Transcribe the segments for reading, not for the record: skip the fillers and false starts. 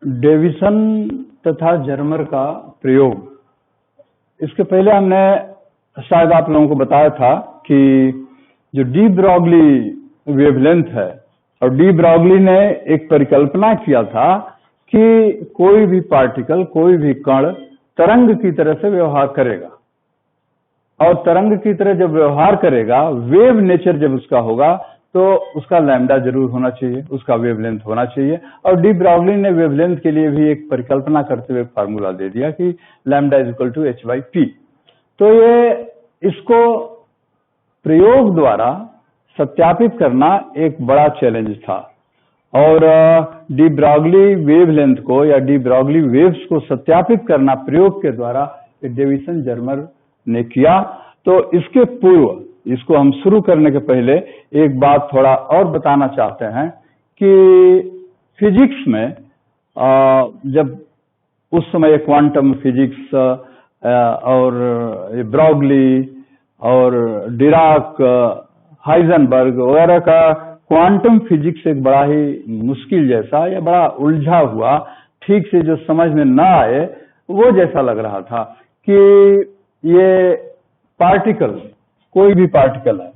Deviation तथा Germer का प्रयोग। इसके पहले हमने शायद आप लोगों को बताया था कि जो डी ब्रॉगली वेवलेंथ है, और डी ब्रॉगली ने एक परिकल्पना किया था कि कोई भी पार्टिकल, कोई भी कण तरंग की तरह से व्यवहार करेगा, और तरंग की तरह जब व्यवहार करेगा, वेव नेचर जब उसका होगा, तो उसका लैम्डा जरूर होना चाहिए, उसका वेवलेंथ होना चाहिए। और डी ब्रॉगली ने वेवलेंथ के लिए भी एक परिकल्पना करते हुए फार्मूला दे दिया कि lambda is equal to h/p। तो ये इसको प्रयोग द्वारा सत्यापित करना एक बड़ा चैलेंज था, और डी ब्रॉगली वेवलेंथ को या डी ब्रॉगली वेव्स को सत्यापित करना प्रयोग के द्वारा डेविसन जर्मर ने किया। तो इसके पूर्व, इसको हम शुरू करने के पहले एक बात थोड़ा और बताना चाहते हैं कि फिजिक्स में जब उस समय क्वांटम फिजिक्स और ब्रॉगली और डिराक, हाइजेनबर्ग वगैरह का क्वांटम फिजिक्स एक बड़ा ही मुश्किल जैसा या बड़ा उलझा हुआ, ठीक से जो समझ में ना आए वो जैसा लग रहा था कि ये पार्टिकल, कोई भी पार्टिकल है,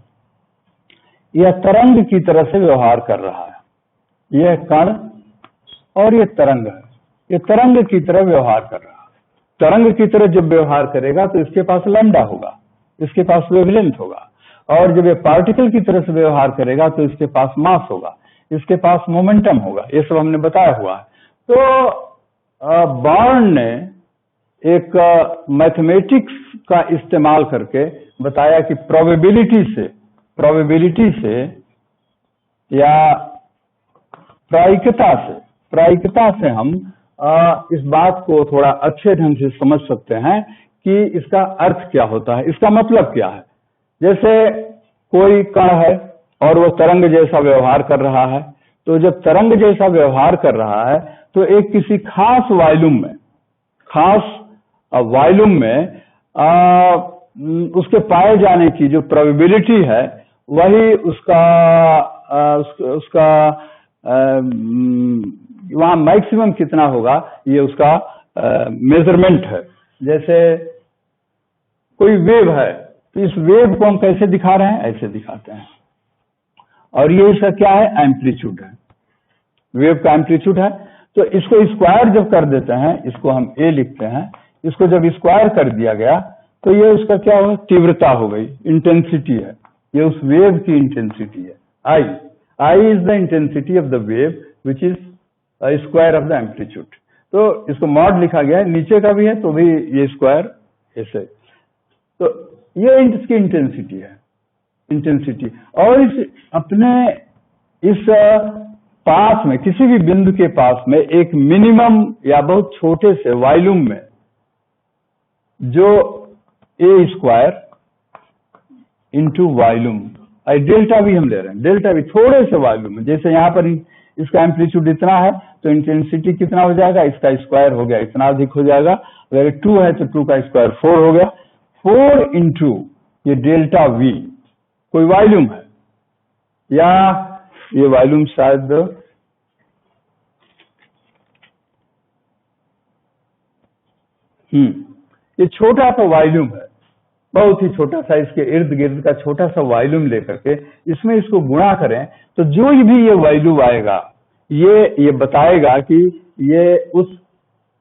यह तरंग की तरह से व्यवहार कर रहा है। यह कण और ये तरंग है, ये तरंग की तरह व्यवहार कर रहा है। तरंग की तरह जब व्यवहार करेगा तो इसके पास लैम्डा होगा, इसके पास वेवलेंथ होगा, और जब ये पार्टिकल की तरह से व्यवहार करेगा तो इसके पास मास होगा, इसके पास मोमेंटम होगा। ये सब हमने बताया हुआ है। तो बॉर्न ने एक मैथमेटिक्स का इस्तेमाल करके बताया कि प्रोबेबिलिटी से या प्रायिकता से हम इस बात को थोड़ा अच्छे ढंग से समझ सकते हैं कि इसका अर्थ क्या होता है, इसका मतलब क्या है। जैसे कोई कण है और वो तरंग जैसा व्यवहार कर रहा है, तो जब तरंग जैसा व्यवहार कर रहा है तो एक किसी खास वॉल्यूम में उसके पाए जाने की जो प्रोबेबिलिटी है, वही उसका वहां मैक्सिमम कितना होगा, ये उसका मेजरमेंट है। जैसे कोई वेव है, तो इस वेव को हम कैसे दिखा रहे हैं, ऐसे दिखाते हैं, और ये इसका क्या है, एम्पलीट्यूड है, वेव का एम्पलीट्यूड है। तो इसको स्क्वायर जब कर देते हैं, इसको हम ए लिखते हैं, इसको जब स्क्वायर कर दिया गया तो ये उसका क्या होगा, तीव्रता हो गई, इंटेंसिटी है, ये उस वेव की इंटेंसिटी है। I is the intensity of the wave which is square of the amplitude. तो इसको मॉड लिखा गया है, नीचे का भी है तो भी ये स्क्वायर ऐसे। तो ये इसकी इंटेंसिटी है, इंटेंसिटी। और इस पास में, किसी भी बिंदु के पास में एक मिनिमम या बहुत छोटे से वॉल्यूम में जो ए स्क्वायर इंटू वॉल्यूम, डेल्टा भी हम ले रहे हैं, डेल्टा भी थोड़े से वॉल्यूम में, जैसे यहाँ पर इसका एम्पलीट्यूड इतना है तो इंटेंसिटी कितना हो जाएगा, इसका स्क्वायर हो गया, इतना अधिक हो जाएगा। अगर 2 है तो 2 का स्क्वायर 4 हो गया, 4 इंटू ये डेल्टा वी, कोई वॉल्यूम है, या ये वॉल्यूम शायद ये छोटा सा वॉल्यूम है, बहुत ही छोटा सा, इसके इर्द गिर्द का छोटा सा वॉल्यूम लेकर के इसमें इसको गुणा करें तो जो भी ये वॉल्यूम आएगा, ये बताएगा कि ये उस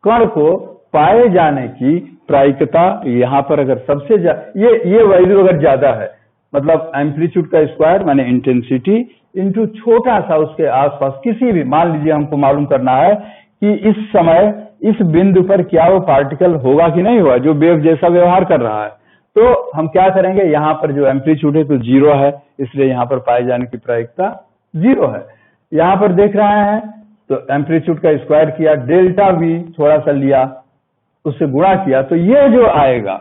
कण को पाए जाने की प्रायिकता यहाँ पर अगर सबसे ये वैल्यू अगर ज्यादा है, मतलब एम्पलीट्यूड का स्क्वायर माने इंटेंसिटी इंटू छोटा सा उसके आसपास किसी भी, मान लीजिए हमको मालूम करना है कि इस समय इस बिंदु पर क्या वो पार्टिकल होगा कि नहीं होगा, जो वेव जैसा व्यवहार कर रहा है। तो हम क्या करेंगे, यहाँ पर जो एम्पलीट्यूड है तो 0 है, इसलिए यहाँ पर पाए जाने की प्रायिकता 0 है। यहाँ पर देख रहे हैं तो एम्पलीट्यूड का स्क्वायर किया, डेल्टा वी थोड़ा सा लिया, उससे गुणा किया, तो ये जो आएगा,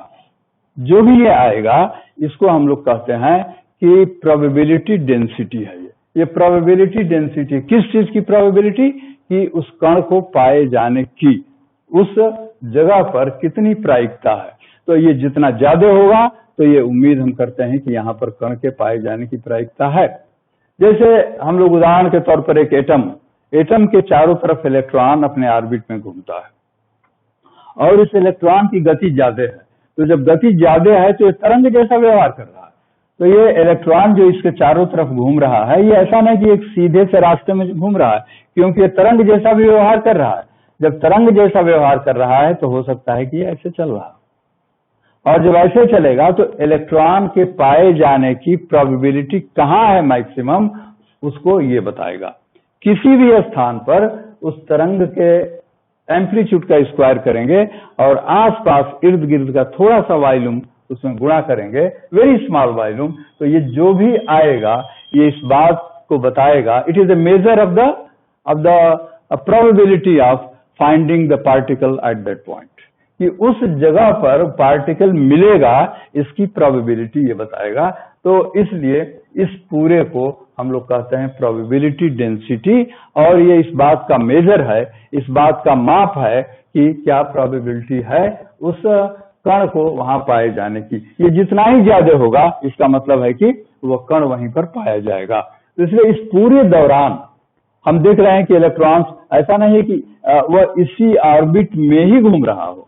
जो भी ये आएगा, इसको हम लोग कहते हैं कि प्रोबेबिलिटी डेंसिटी है। ये प्रोबेबिलिटी डेंसिटी किस चीज की प्रोबेबिलिटी, कि उस कण को पाए जाने की उस जगह पर कितनी प्रायिकता है। तो ये जितना ज्यादा होगा तो ये उम्मीद हम करते हैं कि यहाँ पर कण के पाए जाने की प्रायिकता है। जैसे हम लोग उदाहरण के तौर पर एक एटम के चारों तरफ इलेक्ट्रॉन अपने ऑर्बिट में घूमता है और इस इलेक्ट्रॉन की गति ज्यादा है। तो जब गति ज्यादा है तो ये तरंग जैसा व्यवहार कर रहा है। तो ये इलेक्ट्रॉन जो इसके चारों तरफ घूम रहा है, ये ऐसा नहीं कि एक सीधे से रास्ते में घूम रहा है, क्योंकि ये तरंग जैसा भी व्यवहार कर रहा है। जब तरंग जैसा व्यवहार कर रहा है तो हो सकता है कि ये ऐसे चल रहा है, और जब ऐसे चलेगा तो इलेक्ट्रॉन के पाए जाने की प्रोबेबिलिटी कहाँ है मैक्सिमम, उसको ये बताएगा। किसी भी स्थान पर उस तरंग के एम्पलीट्यूड का स्क्वायर करेंगे और आसपास इर्द गिर्द का थोड़ा सा वॉल्यूम उसमें गुणा करेंगे, वेरी स्मॉल वॉल्यूम, तो ये जो भी आएगा ये इस बात को बताएगा, it is a measure of the probability of finding the particle at that point, कि उस जगह पर पार्टिकल मिलेगा, इसकी प्रोबेबिलिटी ये बताएगा। तो इसलिए इस पूरे को हम लोग कहते हैं प्रोबेबिलिटी डेंसिटी, और ये इस बात का मेजर है, इस बात का माप है कि क्या प्रोबेबिलिटी है उस कण को वहां पाए जाने की। ये जितना ही ज्यादा होगा इसका मतलब है कि वो कण वहीं पर पाया जाएगा। तो इसलिए इस पूरे दौरान हम देख रहे हैं कि इलेक्ट्रॉन्स, ऐसा नहीं है कि वह इसी ऑर्बिट में ही घूम रहा हो,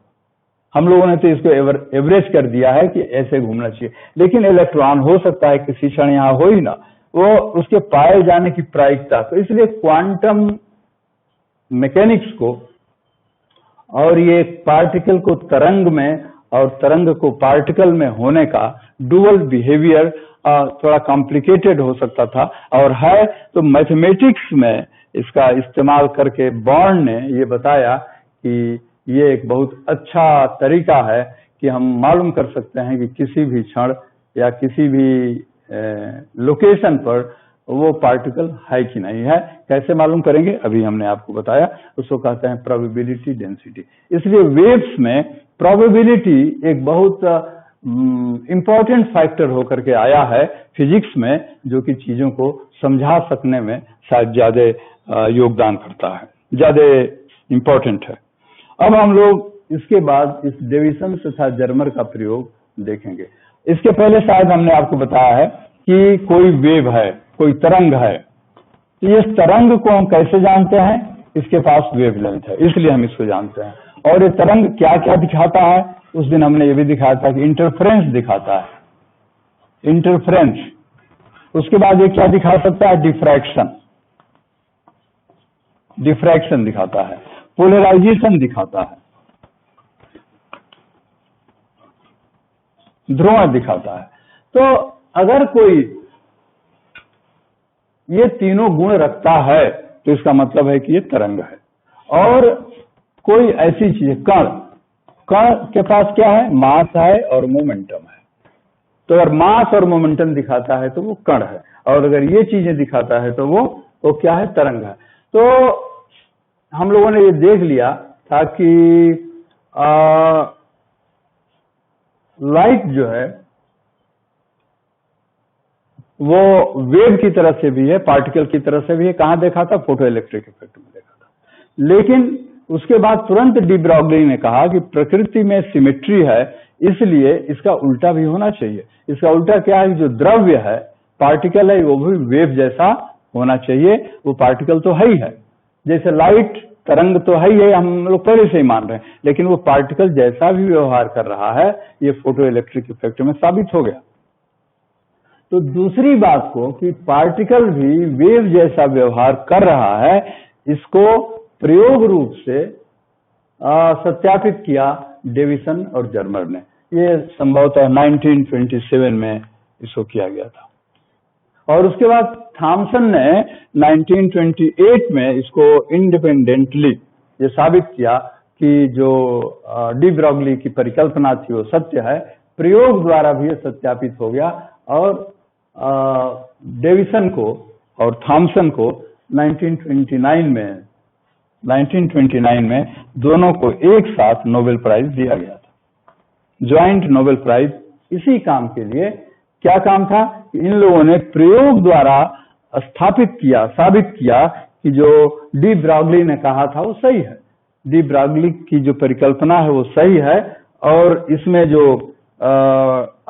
हम लोगों ने तो इसको एवरेज कर दिया है कि ऐसे घूमना चाहिए, लेकिन इलेक्ट्रॉन हो सकता है किसी क्षण यहाँ हो ही ना, वो उसके पाए जाने की प्रायिकता। तो इसलिए क्वांटम मैकेनिक्स को और ये पार्टिकल को तरंग में और तरंग को पार्टिकल में होने का डुअल बिहेवियर थोड़ा कॉम्प्लिकेटेड हो सकता था, और है तो मैथमेटिक्स में इसका इस्तेमाल करके बॉर्न ने ये बताया कि ये एक बहुत अच्छा तरीका है कि हम मालूम कर सकते हैं कि किसी भी क्षण या किसी भी लोकेशन पर वो पार्टिकल है कि नहीं है। कैसे मालूम करेंगे, अभी हमने आपको बताया, उसको कहते हैं प्रोबेबिलिटी डेंसिटी। इसलिए वेव्स में प्रोबेबिलिटी एक बहुत इंपॉर्टेंट फैक्टर होकर के आया है फिजिक्स में, जो कि चीजों को समझा सकने में शायद ज्यादा योगदान करता है, ज्यादा इंपॉर्टेंट है। अब हम लोग इसके बाद इस डेविसन तथा जर्मर का प्रयोग देखेंगे। इसके पहले शायद हमने आपको बताया है कि कोई वेव है, कोई तरंग है, तो ये तरंग को हम कैसे जानते हैं, इसके पास वेवलेंथ है, इसलिए हम इसको जानते हैं। और ये तरंग क्या क्या दिखाता है, उस दिन हमने ये भी दिखाया था कि इंटरफ्रेंस दिखाता है, इंटरफ्रेंस। उसके बाद ये क्या दिखा सकता है, डिफ्रैक्शन, डिफ्रैक्शन दिखाता है, पोलराइजेशन दिखाता है, ध्रुवण दिखाता है। तो अगर कोई ये तीनों गुण रखता है तो इसका मतलब है कि ये तरंग है। और कोई ऐसी चीज, कण, कण के पास क्या है, मास है और मोमेंटम है। तो अगर मास और मोमेंटम दिखाता है तो वो कण है, और अगर ये चीजें दिखाता है तो वो क्या है, तरंग है। तो हम लोगों ने ये देख लिया था कि लाइट जो है वो वेव की तरह से भी है, पार्टिकल की तरह से भी है। कहां देखा था, फोटो इलेक्ट्रिक इफेक्ट में देखा था। लेकिन उसके बाद तुरंत डी ब्रॉगली ने कहा कि प्रकृति में सिमेट्री है, इसलिए इसका उल्टा भी होना चाहिए। इसका उल्टा क्या है, जो द्रव्य है, पार्टिकल है, वो भी वेव जैसा होना चाहिए। वो पार्टिकल तो है ही है, जैसे लाइट तरंग तो है ही है, हम लोग पहले से ही मान रहे हैं, लेकिन वो पार्टिकल जैसा भी व्यवहार कर रहा है, ये फोटो इलेक्ट्रिक इफेक्ट में साबित हो गया। तो दूसरी बात को कि पार्टिकल भी वेव जैसा व्यवहार कर रहा है, इसको प्रयोग रूप से सत्यापित किया डेविसन और जर्मर ने। ये संभवतः 1927 में इसको किया गया था। और उसके बाद थॉमसन ने 1928 में इसको इंडिपेंडेंटली ये साबित किया कि जो डी ब्रॉगली की परिकल्पना थी वो सत्य है। प्रयोग द्वारा भी ये सत्यापित हो गया, और डेविसन को और थॉमसन को 1929 में दोनों को एक साथ नोबेल प्राइज दिया गया था, ज्वाइंट नोबेल प्राइज। इसी काम के लिए, क्या काम था, इन लोगों ने प्रयोग द्वारा स्थापित किया, साबित किया कि जो डी ब्रॉगली ने कहा था वो सही है। डी ब्रॉगली की जो परिकल्पना है वो सही है, और इसमें जो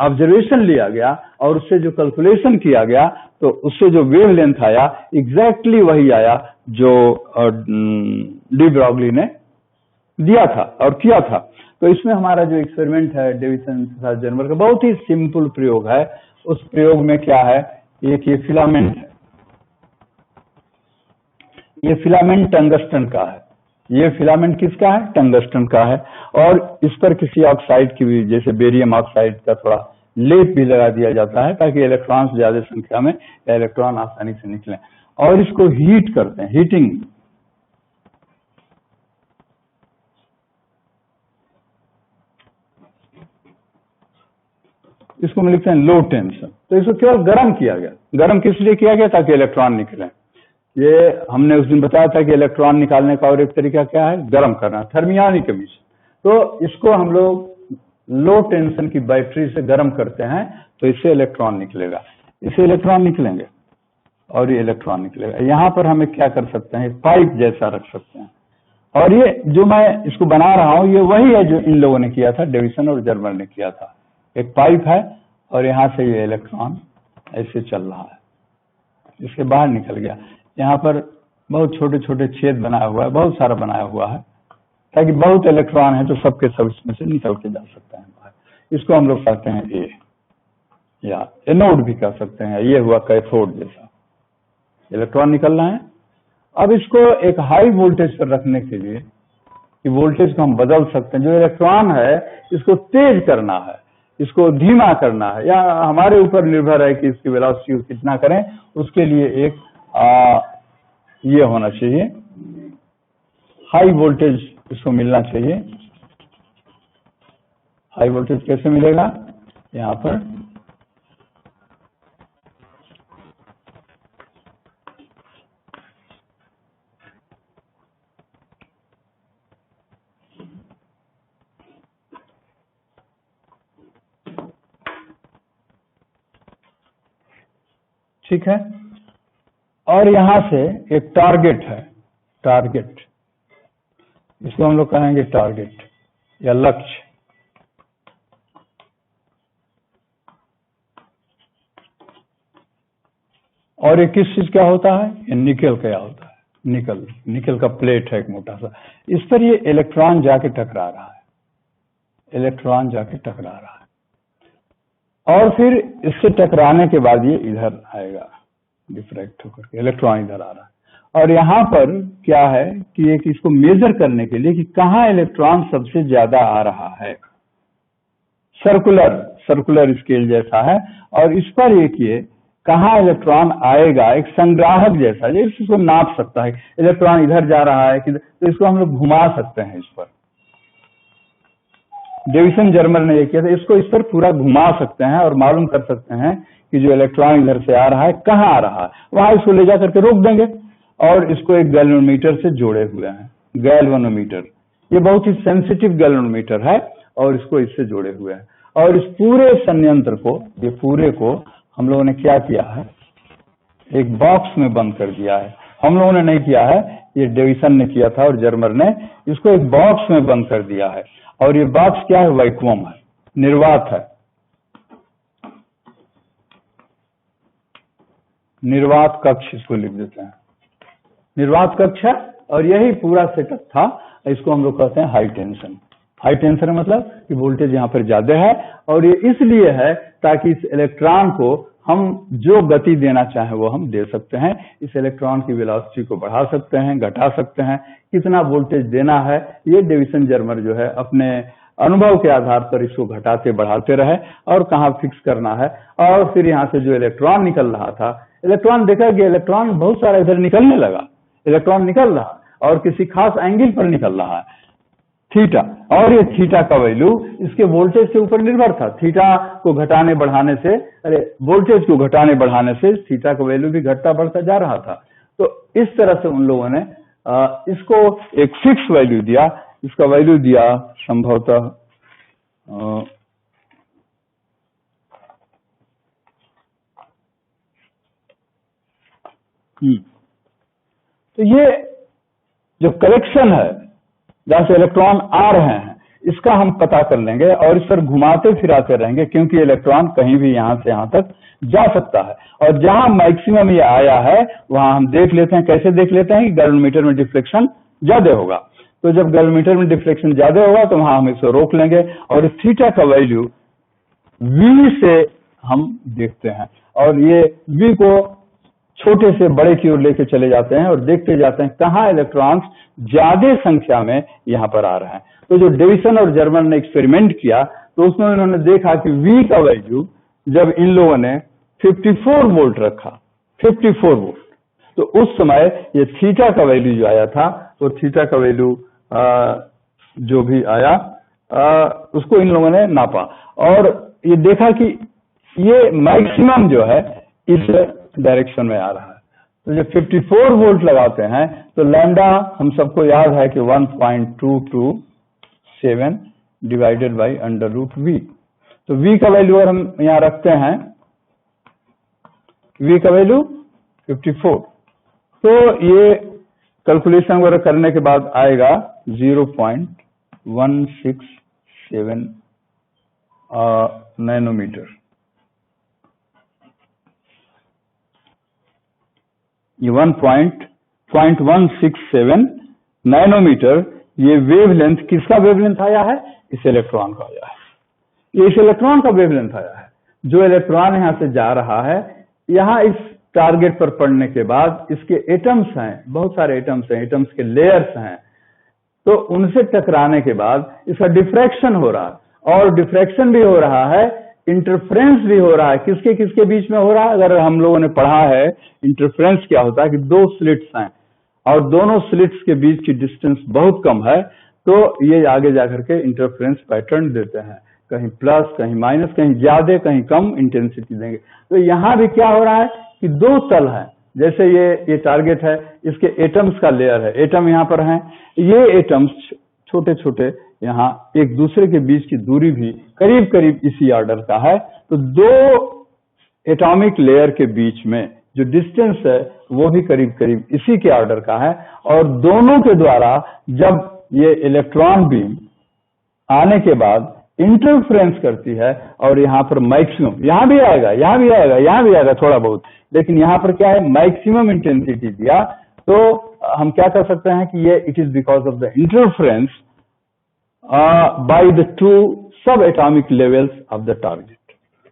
ऑब्जर्वेशन लिया गया और उससे जो कैलकुलेशन किया गया तो उससे जो वेवलेंथ आया एग्जैक्टली वही आया जो डी ब्रॉगली ने दिया था और किया था। तो इसमें हमारा जो एक्सपेरिमेंट है डेविसन तथा जर्मर का बहुत ही सिंपल प्रयोग है। उस प्रयोग में क्या है, एक ये फिलामेंट है, ये फिलामेंट टंगस्टन का है। ये फिलामेंट किसका है? टंगस्टन का है। और इस पर किसी ऑक्साइड की भी, जैसे बेरियम ऑक्साइड का थोड़ा लेप भी लगा दिया जाता है ताकि इलेक्ट्रॉन्स ज्यादा संख्या में या इलेक्ट्रॉन आसानी से निकलें। और इसको हीट करते हैं, हीटिंग। इसको हम लिखते हैं लो टेंशन। तो इसको केवल गर्म किया गया। गर्म किस लिए किया गया? ताकि इलेक्ट्रॉन निकले। ये हमने उस दिन बताया था कि इलेक्ट्रॉन निकालने का और एक तरीका क्या है? गर्म करना, थर्मियोनिक एमिशन। तो इसको हम लोग लो टेंशन की बैटरी से गर्म करते हैं तो इससे इलेक्ट्रॉन निकलेगा, इससे इलेक्ट्रॉन निकलेंगे और ये इलेक्ट्रॉन निकलेगा। यहाँ पर हम एक क्या कर सकते हैं, पाइप जैसा रख सकते हैं। और ये जो मैं इसको बना रहा हूँ ये वही है जो इन लोगों ने किया था, डेविसन और जर्मर ने किया था। एक पाइप है और यहाँ से ये इलेक्ट्रॉन ऐसे चल रहा है, इसके बाहर निकल गया। यहाँ पर बहुत छोटे छोटे छेद बनाया हुआ है, बहुत सारा बनाया हुआ है ताकि बहुत इलेक्ट्रॉन है तो सबके सब इसमें से निकल के जा सकते हैं बाहर। इसको हम लोग कहते हैं ए, या एनोड भी कह सकते हैं। ये हुआ कैथोड जैसा, इलेक्ट्रॉन निकल रहे हैं। अब इसको एक हाई वोल्टेज पर रखने के लिए कि वोल्टेज को हम बदल सकते हैं। जो इलेक्ट्रॉन है इसको तेज करना है, इसको धीमा करना है, या हमारे ऊपर निर्भर है कि इसकी वेलोसिटी कितना करें। उसके लिए एक ये होना चाहिए, हाई वोल्टेज इसको मिलना चाहिए। हाई वोल्टेज कैसे मिलेगा? यहाँ पर ठीक है। और यहां से एक टारगेट है, टारगेट, इसको हम लोग कहेंगे टारगेट या लक्ष्य। और ये किस चीज का होता है? ये निकल का होता है, निकल, निकल का प्लेट है एक मोटा सा। इस पर ये इलेक्ट्रॉन जाके टकरा रहा है, इलेक्ट्रॉन जाके टकरा रहा है और फिर इससे टकराने के बाद ये इधर आएगा, डिफ्रैक्ट होकर के इलेक्ट्रॉन इधर आ रहा है। और यहाँ पर क्या है कि एक इसको मेजर करने के लिए कि कहाँ इलेक्ट्रॉन सबसे ज्यादा आ रहा है, सर्कुलर स्केल जैसा है। और इस पर एक ये कहाँ इलेक्ट्रॉन आएगा, एक संग्राहक जैसा, जैसे इसको नाप सकता है इलेक्ट्रॉन इधर जा रहा है कि, तो इसको हम लोग घुमा सकते हैं। इस पर डेविसन जर्मर ने ये किया था, इसको इस पर पूरा घुमा सकते हैं और मालूम कर सकते हैं कि जो इलेक्ट्रॉन इधर से आ रहा है कहाँ आ रहा है। वहां इसको ले जाकर के रोक देंगे और इसको एक गैल्वेनोमीटर से जोड़े हुए हैं। गैल्वेनोमीटर ये बहुत ही सेंसिटिव गैल्वेनोमीटर है और इसको इससे जोड़े हुए हैं। और इस पूरे संयंत्र को, ये पूरे को हम लोगों ने क्या किया है, एक बॉक्स में बंद कर दिया है। हम लोगों ने नहीं किया है, ये डेविसन ने किया था और जर्मर ने इसको एक बॉक्स में बंद कर दिया है। और ये बॉक्स क्या है? वैक्यूम है, निर्वात है, निर्वात कक्ष इसको लिख देते हैं, निर्वात कक्ष है। और यही पूरा सेटअप था। इसको हम लोग कहते हैं हाई टेंशन। हाई टेंशन मतलब कि वोल्टेज यहाँ पर ज्यादा है और ये इसलिए है ताकि इस इलेक्ट्रॉन को हम जो गति देना चाहें वो हम दे सकते हैं। इस इलेक्ट्रॉन की वेलोसिटी को बढ़ा सकते हैं, घटा सकते हैं, कितना वोल्टेज देना है ये डेविसन जर्मर जो है अपने अनुभव के आधार पर इसको घटाते बढ़ाते रहे और कहाँ फिक्स करना है। और फिर यहाँ से जो इलेक्ट्रॉन निकल रहा था, इलेक्ट्रॉन देखा कि इलेक्ट्रॉन बहुत सारा इधर निकलने लगा, इलेक्ट्रॉन निकल रहा और किसी खास एंगल पर निकल रहा है, थीटा। और ये थीटा का वैल्यू इसके वोल्टेज के ऊपर निर्भर था। थीटा को घटाने बढ़ाने से, वोल्टेज को घटाने बढ़ाने से थीटा का वैल्यू भी घटता बढ़ता जा रहा था। तो इस तरह से उन लोगों ने इसको एक फिक्स वैल्यू दिया। इसका वैल्यू दिया संभवतः तो ये जो कलेक्शन है जहां से इलेक्ट्रॉन आ रहे हैं, इसका हम पता कर लेंगे और इस पर घुमाते फिराते रहेंगे, क्योंकि इलेक्ट्रॉन कहीं भी यहां से यहां तक जा सकता है। और जहां मैक्सिमम ये आया है वहां हम देख लेते हैं, कैसे देख लेते हैं कि गैल्वेनोमीटर में डिफ्लेक्शन ज्यादा होगा। तो जब गैल्वेनोमीटर में डिफ्लेक्शन ज्यादा होगा तो वहां हम इसे रोक लेंगे और थीटा का वैल्यू V से हम देखते हैं, और ये V को छोटे से बड़े की ओर लेके चले जाते हैं और देखते जाते हैं कहाँ इलेक्ट्रॉन्स ज्यादा संख्या में यहाँ पर आ रहे हैं। तो जो डेविसन और जर्मन ने एक्सपेरिमेंट किया तो उसमें उन्होंने देखा कि V का वैल्यू जब इन लोगों ने 54 वोल्ट रखा, 54 वोल्ट, तो उस समय ये थीटा का वैल्यू जो आया था वो थीटा का वैल्यू जो भी आया उसको इन लोगों ने नापा और ये देखा कि ये मैक्सिमम जो है इस डायरेक्शन में आ रहा है। तो जब 54 वोल्ट लगाते हैं तो लैम्डा हम सबको याद है कि 1.227 डिवाइडेड बाई √V। तो V का वैल्यू अगर हम यहाँ रखते हैं, V का वैल्यू 54, तो ये कैलकुलेशन वगैरह करने के बाद आएगा 0.167 नैनोमीटर। ये 1.167 नैनोमीटर ये वेवलेंथ किसका वेवलेंथ आया है? इस इलेक्ट्रॉन का आया है। ये इस इलेक्ट्रॉन का वेवलेंथ आया है। जो इलेक्ट्रॉन यहां से जा रहा है, यहां इस टारगेट पर पड़ने के बाद इसके एटम्स हैं, बहुत सारे एटम्स हैं, एटम्स के लेयर्स हैं, तो उनसे टकराने के बाद इसका डिफ्रैक्शन हो रहा है और डिफ्रैक्शन भी हो रहा है, इंटरफ्रेंस भी हो रहा है। किसके किसके बीच में हो रहा है? अगर हम लोगों ने पढ़ा है इंटरफ्रेंस क्या होता है कि दो स्लिट्स हैं और दोनों स्लिट्स के बीच की डिस्टेंस बहुत कम है, तो ये आगे जाकर के इंटरफ्रेंस पैटर्न देते हैं, कहीं प्लस कहीं माइनस, कहीं ज्यादा कहीं कम इंटेंसिटी देंगे। तो यहाँ भी क्या हो रहा है कि दो तल है, जैसे ये टारगेट है, इसके एटम्स का लेयर है, एटम यहाँ पर हैं, ये एटम्स छोटे छोटे यहाँ एक दूसरे के बीच की दूरी भी करीब करीब इसी ऑर्डर का है। तो दो एटॉमिक लेयर के बीच में जो डिस्टेंस है वो भी करीब करीब इसी के ऑर्डर का है, और दोनों के द्वारा जब ये इलेक्ट्रॉन बीम आने के बाद इंटरफ्रेंस करती है और यहाँ पर मैक्सिमम, यहाँ भी आएगा, यहाँ भी आएगा, यहाँ भी आएगा थोड़ा बहुत, लेकिन यहाँ पर क्या है, मैक्सिमम इंटेंसिटी दिया, तो हम क्या कर सकते हैं कि ये it is because of the interference by the two sub atomic levels of the target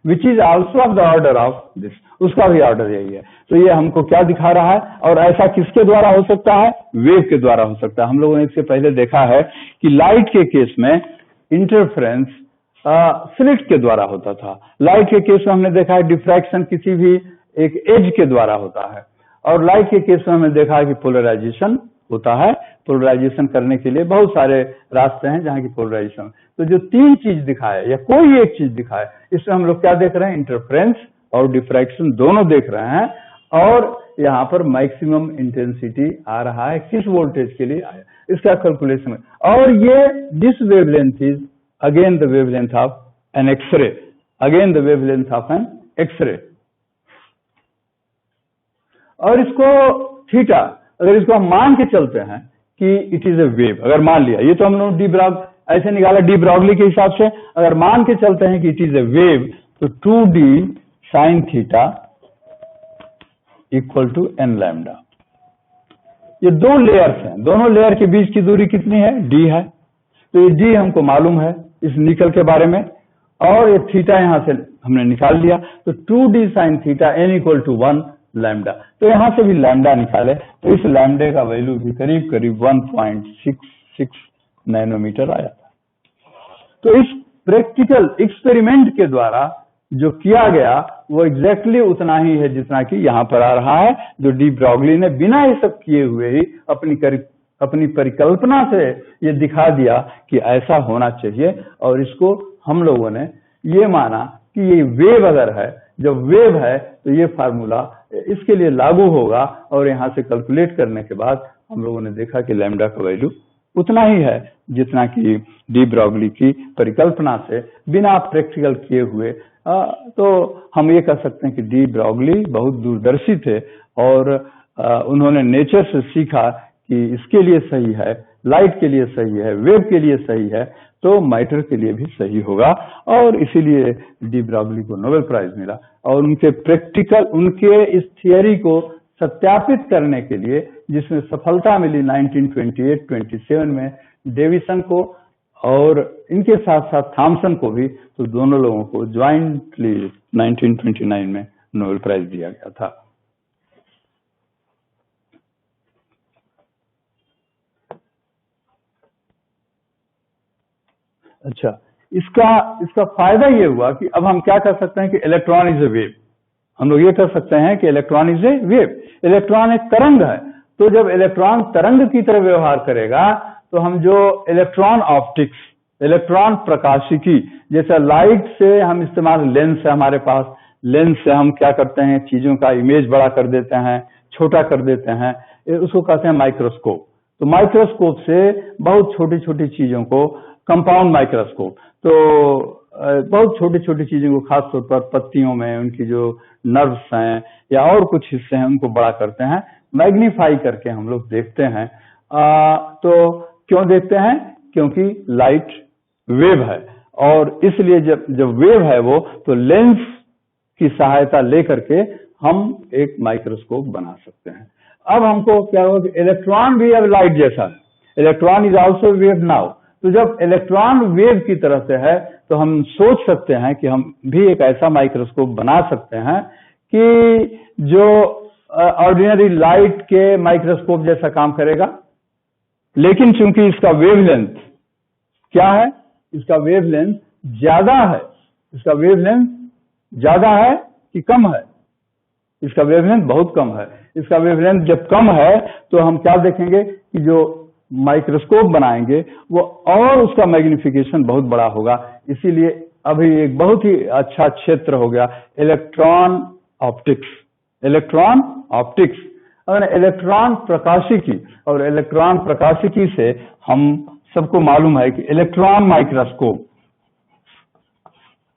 which is also of the order of this, उसका भी ऑर्डर यही है। तो ये हमको क्या दिखा रहा है, और ऐसा किसके द्वारा हो सकता है? वेव के द्वारा हो सकता है। हम लोगों ने इससे पहले देखा है कि लाइट के केस में इंटरफ्रेंस स्लिट के द्वारा होता था, लाइट के केस में हमने देखा है डिफ्रैक्शन किसी भी एक एज के द्वारा होता है, और लाइट के केस में हमने देखा है कि पोलराइजेशन होता है। पोलराइजेशन करने के लिए बहुत सारे रास्ते हैं जहां की पोलराइजेशन। तो जो तीन चीज दिखाए या कोई एक चीज दिखाए, इसमें हम लोग क्या देख रहे हैं? इंटरफ्रेंस और डिफ्रैक्शन दोनों देख रहे हैं, और यहाँ पर मैक्सिमम इंटेंसिटी आ रहा है, किस वोल्टेज के लिए आया, इसका कैलकुलेशन। और ये this wavelength is again the wavelength of an X ray, again the wavelength of an X ray. और इसको थीटा, अगर इसको हम मान के चलते हैं कि इट इज ए वेव, अगर मान लिया, ये तो हम लोग डी ब्रॉग ऐसे निकाला डी ब्रॉगली के हिसाब से, अगर मान के चलते हैं कि इट इज ए वेव, तो 2d sin theta equal to n lambda. ये दो लेयर्स हैं, दोनों लेयर के बीच की दूरी कितनी है? d है। तो ये d हमको मालूम है इस निकल के बारे में, और ये थीटा यहां से हमने निकाल लिया, तो 2d sin theta n equal to 1 lambda. तो यहां से भी लैम्डा निकाले तो इस लैम्डे का वैल्यू भी करीब करीब 1.66 नैनोमीटर आया था। तो इस प्रैक्टिकल एक्सपेरिमेंट के द्वारा जो किया गया वो एग्जैक्टली उतना ही है जितना कि यहाँ पर आ रहा है, जो डी ब्रॉगली ने बिना ये सब किए हुए ही अपनी परिकल्पना से ये दिखा दिया कि ऐसा होना चाहिए, और इसको हम लोगों ने ये माना कि ये वेव अगर है, जब वेव है तो ये फार्मूला इसके लिए लागू होगा, और यहाँ से कैलकुलेट करने के बाद हम लोगों ने देखा कि लैम्डा का वैल्यू उतना ही है जितना कि डी ब्रॉगली की परिकल्पना से बिना प्रैक्टिकल किए हुए। तो हम ये कह सकते हैं कि डी ब्रॉगली बहुत दूरदर्शी थे, और उन्होंने नेचर से सीखा कि इसके लिए सही है, लाइट के लिए सही है, वेव के लिए सही है, तो मैटर के लिए भी सही होगा, और इसीलिए डी ब्रॉगली को नोबेल प्राइज मिला। और उनके प्रैक्टिकल, उनके इस थियरी को सत्यापित करने के लिए जिसमें सफलता मिली 1928-27 में डेविसन को, और इनके साथ साथ थॉमसन को भी, तो दोनों लोगों को ज्वाइंटली 1929 में नोबेल प्राइज दिया गया था। अच्छा, इसका फायदा ये हुआ कि अब हम क्या कर सकते हैं कि इलेक्ट्रॉन इज ए वेव। हम लोग ये कर सकते हैं कि electron is a wave, electron एक तरंग है। तो जब इलेक्ट्रॉन तरंग की तरह व्यवहार करेगा तो हम जो इलेक्ट्रॉन ऑप्टिक्स, इलेक्ट्रॉन प्रकाशिकी, जैसा लाइट से हम इस्तेमाल, लेंस है हमारे पास, लेंस से हम क्या करते हैं, चीजों का इमेज बड़ा कर देते हैं, छोटा कर देते हैं, उसको कहते हैं माइक्रोस्कोप। तो माइक्रोस्कोप से बहुत छोटी छोटी चीजों को, कंपाउंड माइक्रोस्कोप, तो बहुत छोटी छोटी चीजों को, खासतौर पर पत्तियों में उनकी जो नर्व्स हैं या और कुछ हिस्से हैं उनको बड़ा करते हैं, मैग्नीफाई करके हम लोग देखते हैं। तो क्यों देखते हैं? क्योंकि लाइट वेव है, और इसलिए जब वेव है वो, तो लेंस की सहायता लेकर के हम एक माइक्रोस्कोप बना सकते हैं। अब हमको क्या होगा कि इलेक्ट्रॉन भी अब लाइट जैसा है, electron is also wave now. तो जब इलेक्ट्रॉन वेव की तरह से है तो हम सोच सकते हैं कि हम भी एक ऐसा माइक्रोस्कोप बना सकते हैं कि जो ऑर्डिनरी लाइट के माइक्रोस्कोप जैसा काम करेगा, लेकिन चूंकि इसका वेवलेंथ क्या है, इसका वेवलेंथ ज्यादा है। इसका वेवलेंथ ज्यादा है कि कम है? इसका वेवलेंथ बहुत कम है। इसका वेवलेंथ जब कम है तो हम क्या देखेंगे कि जो माइक्रोस्कोप बनाएंगे वो और उसका मैग्निफिकेशन बहुत बड़ा होगा। इसीलिए अभी एक बहुत ही अच्छा क्षेत्र हो गया इलेक्ट्रॉन ऑप्टिक्स। इलेक्ट्रॉन ऑप्टिक्स, अगर इलेक्ट्रॉन प्रकाशिकी, और इलेक्ट्रॉन प्रकाशिकी से हम सबको मालूम है कि इलेक्ट्रॉन माइक्रोस्कोप,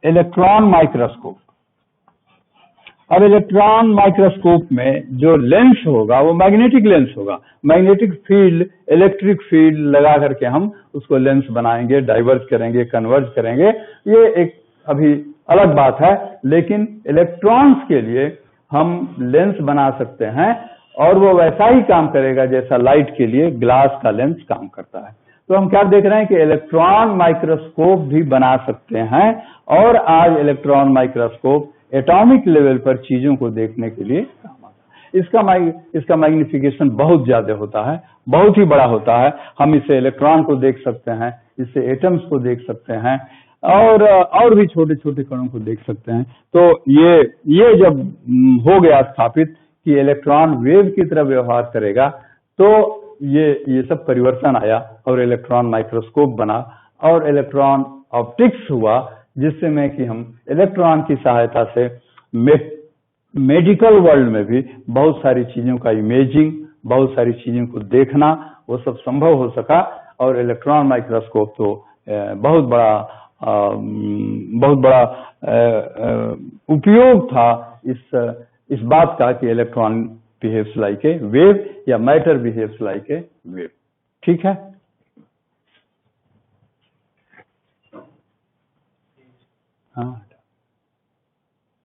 इलेक्ट्रॉन माइक्रोस्कोप, अब इलेक्ट्रॉन माइक्रोस्कोप में जो लेंस होगा वो मैग्नेटिक लेंस होगा। मैग्नेटिक फील्ड, इलेक्ट्रिक फील्ड लगा करके हम उसको लेंस बनाएंगे, डाइवर्ज करेंगे, कन्वर्ज करेंगे, ये एक अभी अलग बात है। लेकिन इलेक्ट्रॉन्स के लिए हम लेंस बना सकते हैं, और वो वैसा ही काम करेगा जैसा लाइट के लिए ग्लास का लेंस काम करता है। तो हम क्या देख रहे हैं कि इलेक्ट्रॉन माइक्रोस्कोप भी बना सकते हैं, और आज इलेक्ट्रॉन माइक्रोस्कोप एटॉमिक लेवल पर चीजों को देखने के लिए काम आता है। इसका मैग्निफिकेशन बहुत ज्यादा होता है, बहुत ही बड़ा होता है। हम इससे इलेक्ट्रॉन को देख सकते हैं, इससे एटम्स को देख सकते हैं, और भी छोटे छोटे कणों को देख सकते हैं। तो ये जब हो गया स्थापित कि इलेक्ट्रॉन वेव की तरह व्यवहार करेगा, तो ये सब परिवर्तन आया, और इलेक्ट्रॉन माइक्रोस्कोप बना, और इलेक्ट्रॉन ऑप्टिक्स हुआ, जिससे में कि हम इलेक्ट्रॉन की सहायता से मेडिकल वर्ल्ड में भी बहुत सारी चीजों का इमेजिंग, बहुत सारी चीजों को देखना, वो सब संभव हो सका। और इलेक्ट्रॉन माइक्रोस्कोप तो बहुत बड़ा उपयोग था इस बात का कि electron behaves like a wave, या matter behaves like a wave. ठीक है। हाँ।